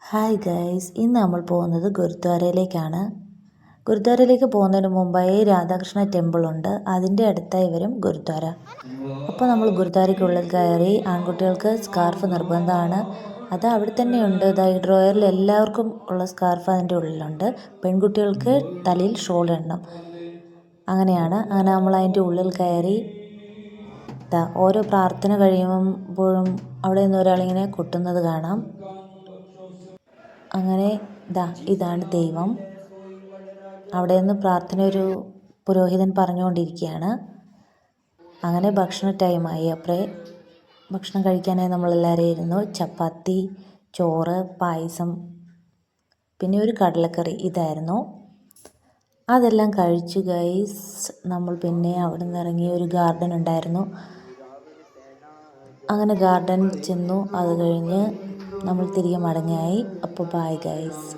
Hi guys, ഇന്ന് നമ്മൾ പോകുന്നത് ഗുരുദ്വാരയിലേക്കാണ്. ഗുരുദ്വാരയിലേക്ക് പോകുന്നതിന് മുമ്പായി രാധാകൃഷ്ണ ടെമ്പിൾ ഉണ്ട്, അതിൻ്റെ അടുത്തായി വരും ഗുരുദ്വാര. അപ്പോൾ നമ്മൾ ഗുരുദ്വാരയ്ക്കുള്ളിൽ കയറി. ആൺകുട്ടികൾക്ക് സ്കാർഫ് നിർബന്ധമാണ്, അത് അവിടെ തന്നെയുണ്ട്. ഈ ഡ്രോയറിൽ എല്ലാവർക്കും ഉള്ള സ്കാർഫ് അതിൻ്റെ ഉള്ളിലുണ്ട്. പെൺകുട്ടികൾക്ക് തലയിൽ ഷോൾ ഇടണം. അങ്ങനെ നമ്മൾ അതിൻ്റെ ഉള്ളിൽ കയറി. ഓരോ പ്രാർത്ഥന കഴിയുമ്പോഴും അവിടെ നിന്ന് ഒരാളിങ്ങനെ കൊട്ടുന്നത് കാണാം. അങ്ങനെ ഇതാണ് ദൈവം. അവിടെ നിന്ന് പ്രാർത്ഥന ഒരു പുരോഹിതൻ പറഞ്ഞുകൊണ്ടിരിക്കുകയാണ്. അങ്ങനെ ഭക്ഷണ ടൈമായി. ഭക്ഷണം കഴിക്കാനായി നമ്മളെല്ലാവരും ഇരുന്നു. ചപ്പാത്തി, ചോറ്, പായസം, പിന്നെ ഒരു കടലക്കറി, ഇതായിരുന്നു. അതെല്ലാം കഴിച്ചു ഗൈസ്. നമ്മൾ പിന്നെ അവിടെ നിന്ന് ഇറങ്ങി. ഒരു ഗാർഡൻ ഉണ്ടായിരുന്നു, അങ്ങനെ ഗാർഡൻ ചെന്നു. അത് കഴിഞ്ഞ് നമ്മൾ തിരികെ മടങ്ങായി. അപ്പോൾ ബൈ ഗൈസ്.